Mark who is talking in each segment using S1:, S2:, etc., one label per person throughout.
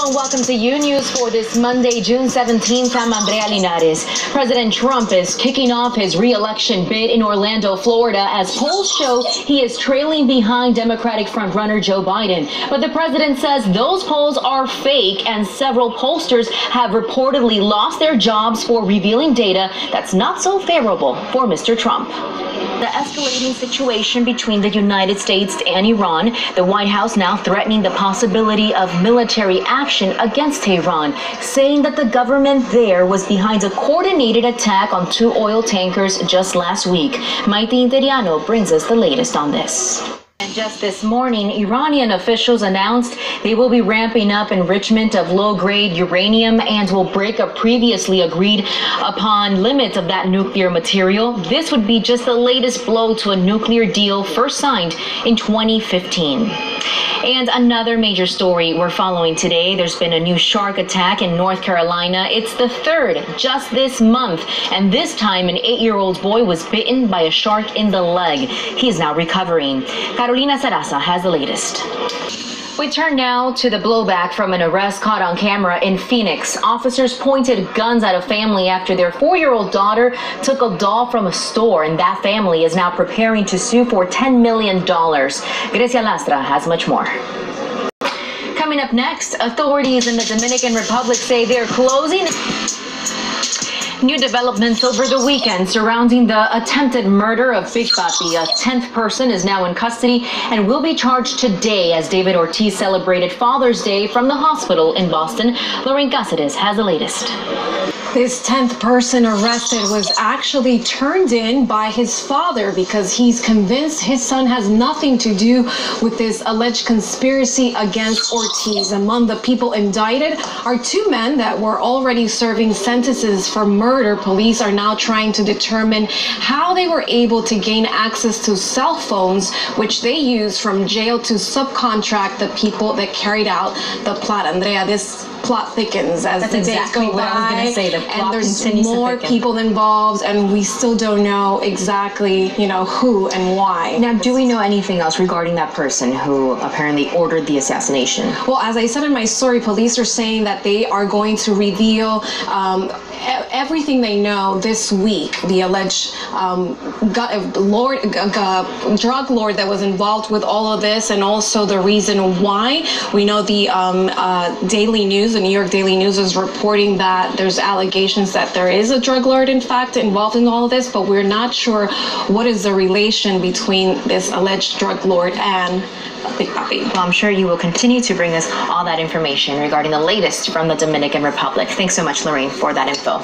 S1: Hello and welcome to Unews for this Monday, June 17th. I'm Andrea Linares. President Trump is kicking off his re-election bid in Orlando, Florida, as polls show he is trailing behind Democratic frontrunner Joe Biden. But the president says those polls are fake, and several pollsters have reportedly lost their jobs for revealing data that's not so favorable for Mr. Trump. The escalating situation between the United States and Iran, the White House now threatening the possibility of military action against Iran, saying that the government there was behind a coordinated attack on 2 oil tankers just last week. Maite Interiano brings us the latest on this. And just this morning, Iranian officials announced they will be ramping up enrichment of low-grade uranium and will break a previously agreed upon limit of that nuclear material. This would be just the latest blow to a nuclear deal first signed in 2015. And another major story we're following today. There's been a new shark attack in North Carolina. It's the third just this month. And this time, an 8-year-old boy was bitten by a shark in the leg. He is now recovering. Carolina Sarasa has the latest. We turn now to the blowback from an arrest caught on camera in Phoenix. Officers pointed guns at a family after their 4-year-old daughter took a doll from a store, and that family is now preparing to sue for $10 million. Grecia Lastra has much more. Coming up next, authorities in the Dominican Republic say they're closing. New developments over the weekend surrounding the attempted murder of Big Papi. A 10th person is now in custody and will be charged today as David Ortiz celebrated Father's Day from the hospital in Boston. Lorraine Cáceres has the latest.
S2: This 10th person arrested was actually turned in by his father because he's convinced his son has nothing to do with this alleged conspiracy against Ortiz. Among the people indicted are 2 men that were already serving sentences for murder. Police are now trying to determine how they were able to gain access to cell phones, which they used from jail to subcontract the people that carried out the plot. Andrea, this plot thickens as the days go by.
S1: I was going to say.
S2: And there's more people involved, and we still don't know exactly, who and why.
S1: Now, do we know anything else regarding that person who apparently ordered the assassination?
S2: Well, as I said in my story, police are saying that they are going to reveal everything they know this week. The alleged drug lord that was involved with all of this, and also the reason why. We know the Daily News, the New York Daily News, is reporting that there's allegations that there is a drug lord, in fact, involved in all of this, but we're not sure what is the relation between this alleged drug lord and Big Papi.
S1: Well, I'm sure you will continue to bring us all that information regarding the latest from the Dominican Republic. Thanks so much, Lorraine, for that info.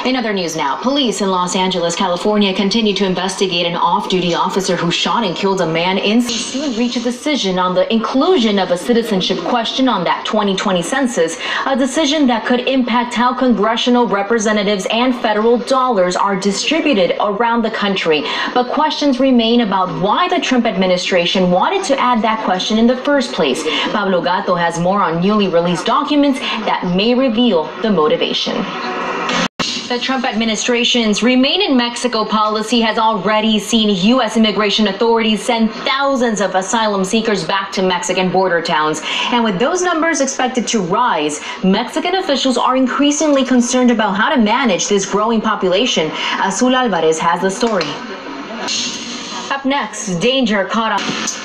S1: In other news now, police in Los Angeles, California continue to investigate an off-duty officer who shot and killed a man in soon reach a decision on the inclusion of a citizenship question on that 2020 census, a decision that could impact how congressional representatives and federal dollars are distributed around the country. But questions remain about why the Trump administration wanted to add that question in the first place. Pablo Gatto has more on newly released documents that may reveal the motivation. The Trump administration's Remain in Mexico policy has already seen U.S. immigration authorities send thousands of asylum seekers back to Mexican border towns. And with those numbers expected to rise, Mexican officials are increasingly concerned about how to manage this growing population. Azul Alvarez has the story. Up next, danger caught on.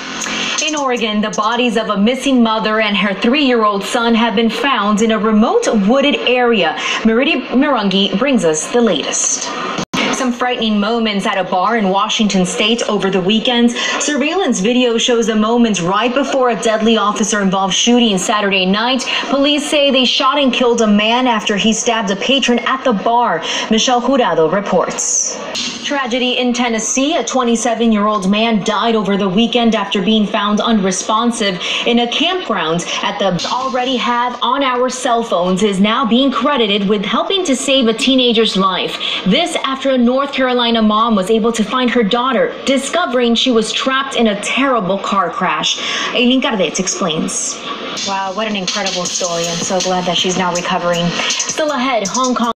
S1: In Oregon, the bodies of a missing mother and her 3-year-old son have been found in a remote wooded area. Meridi Mirungi brings us the latest. Some frightening moments at a bar in Washington state over the weekend. Surveillance video shows the moments right before a deadly officer-involved shooting Saturday night. Police say they shot and killed a man after he stabbed a patron at the bar. Michelle Jurado reports. Tragedy in Tennessee. A 27-year-old man died over the weekend after being found unresponsive in a campground at the already have on our cell phones is now being credited with helping to save a teenager's life. This after a North Carolina mom was able to find her daughter, discovering she was trapped in a terrible car crash. Aileen Cardet explains. Wow, what an incredible story. I'm so glad that she's now recovering. Still ahead, Hong Kong,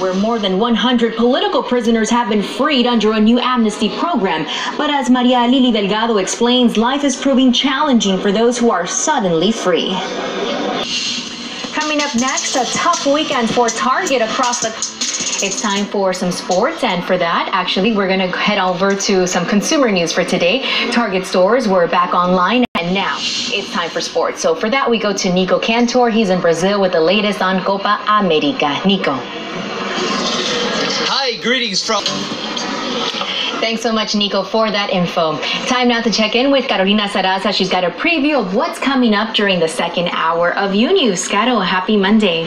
S1: where more than 100 political prisoners have been freed under a new amnesty program. But as Maria Lili Delgado explains, life is proving challenging for those who are suddenly free. Coming up next, a tough weekend for Target across the... It's time for some sports, and for that, actually, we're going to head over to some consumer news for today. Target stores were back online, and now it's time for sports. So for that, we go to Nico Cantor. He's in Brazil with the latest on Copa America. Nico.
S3: Hi, greetings from...
S1: Thanks so much, Nico, for that info. Time now to check in with Carolina Sarasa. She's got a preview of what's coming up during the second hour of Unews. Caro, happy Monday.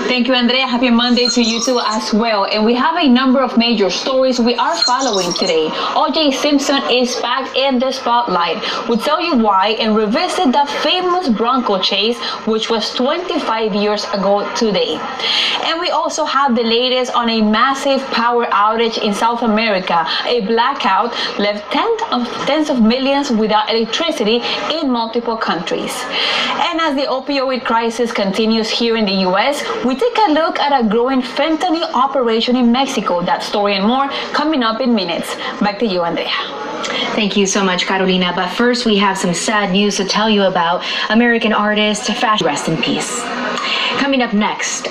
S4: Thank you, Andrea. Happy Monday to you too as well. And we have a number of major stories we are following today. O.J. Simpson is back in the spotlight. We'll tell you why and revisit the famous Bronco chase, which was 25 years ago today. And we also have the latest on a massive power outage in South America. A blackout left tens of millions without electricity in multiple countries. And as the opioid crisis continues here in the U.S., we take a look at a growing fentanyl operation in Mexico. That story and more coming up in minutes. Back to you, Andrea.
S1: Thank you so much, Carolina. But first, we have some sad news to tell you about. American artist, fashion, rest in peace. Coming up next.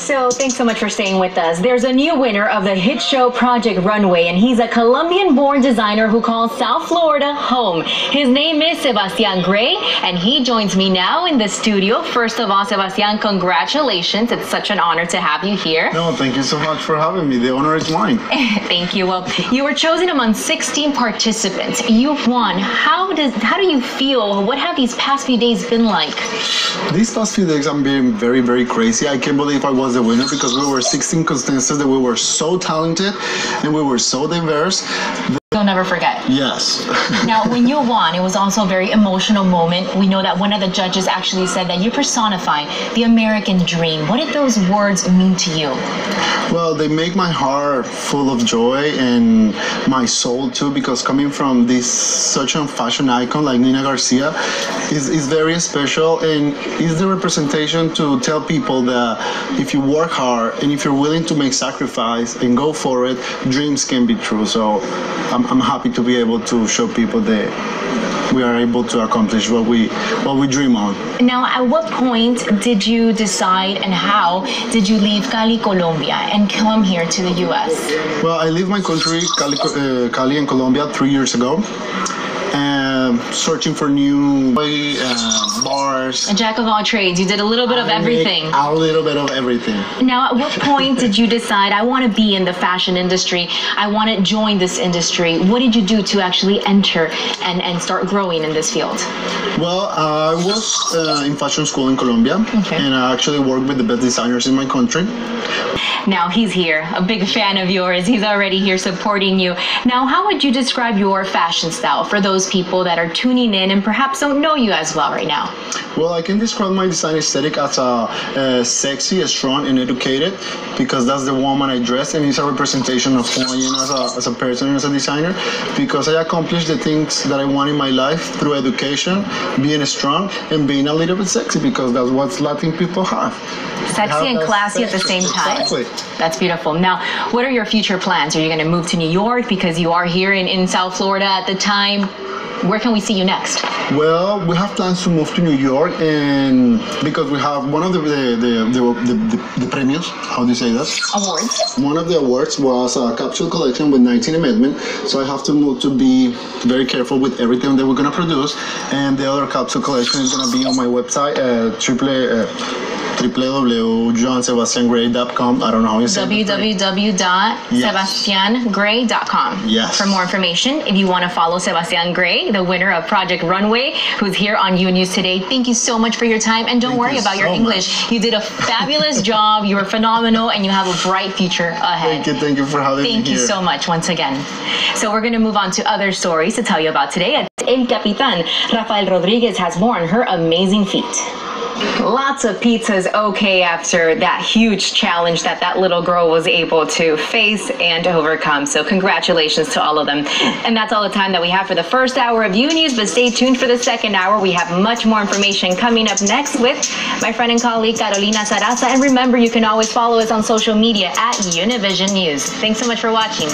S1: So thanks so much for staying with us. There's a new winner of the hit show Project Runway, and he's a Colombian-born designer who calls South Florida home. His name is Sebastian Gray, and he joins me now in the studio. First of all, Sebastian, congratulations. It's such an honor to have you here.
S5: No, thank you so much for having me. The honor is mine.
S1: Thank you. Well, you were chosen among 16 participants. You've won. How do you feel? What have these past few days been like?
S5: These past few days I'm being very, very crazy. I can't believe I was the winner because we were 16 contestants that we were so talented and we were so diverse.
S1: You'll never forget.
S5: Yes.
S1: Now, when you won, it was also a very emotional moment. We know that one of the judges actually said that you personify the American dream. What did those words mean to you?
S5: Well, they make my heart full of joy and my soul too, because coming from such a fashion icon like Nina Garcia is very special, and is the representation to tell people that if you work hard and if you're willing to make sacrifice and go for it, dreams can be true. So I'm happy to be able to show people that we are able to accomplish what we dream on.
S1: Now, at what point did you decide, and how did you leave Cali, Colombia, and come here to the U.S.?
S5: Well, I leave my country, Cali in Colombia, 3 years ago. Searching for new bars.
S1: A jack of all trades. You did a little bit of everything.
S5: A little bit of everything.
S1: Now, at what point did you decide, I want to be in the fashion industry, I want to join this industry? What did you do to actually enter and start growing in this field?
S5: Well, I was in fashion school in Colombia, and I actually worked with the best designers in my country.
S1: Now he's here, a big fan of yours. He's already here supporting you. Now, how would you describe your fashion style for those people that are tuning in and perhaps don't know you as well right now?
S5: Well, I can describe my design aesthetic as sexy, strong, and educated, because that's the woman I dress, and it's a representation of who I am as a person and as a designer, because I accomplished the things that I want in my life through education, being strong, and being a little bit sexy, because that's what Latin people have.
S1: Sexy and classy at the same time.
S5: Exactly.
S1: That's beautiful. Now, what are your future plans? Are you going to move to New York because you are here in South Florida at the time? Where can we see you next?
S5: Well, we have plans to move to New York, and because we have one of the premios, how do you say that?
S1: Awards.
S5: One of the awards was a capsule collection with 19 amendments, so I have to be very careful with everything that we're going to produce, and the other capsule collection is going to be on my website, www.johnsebastiangray.com. I don't know how you say it.
S1: www.sebastiangray.com.
S5: Yes.
S1: For more information, if you want to follow Sebastian Gray, the winner of Project Runway, who's here on Unews today. Thank you so much for your time, and don't worry about your English. You did a fabulous job. You were phenomenal, and you have a bright future ahead.
S5: Thank you for having me here.
S1: Thank you so much once again. So we're going to move on to other stories to tell you about today. El Capitan Rafael Rodriguez has more on her amazing feat. Lots of pizzas okay after that huge challenge that little girl was able to face and overcome. So congratulations to all of them. And that's all the time that we have for the first hour of Unews, but stay tuned for the second hour. We have much more information coming up next with my friend and colleague Carolina Sarasa. And remember, you can always follow us on social media at Univision News. Thanks so much for watching.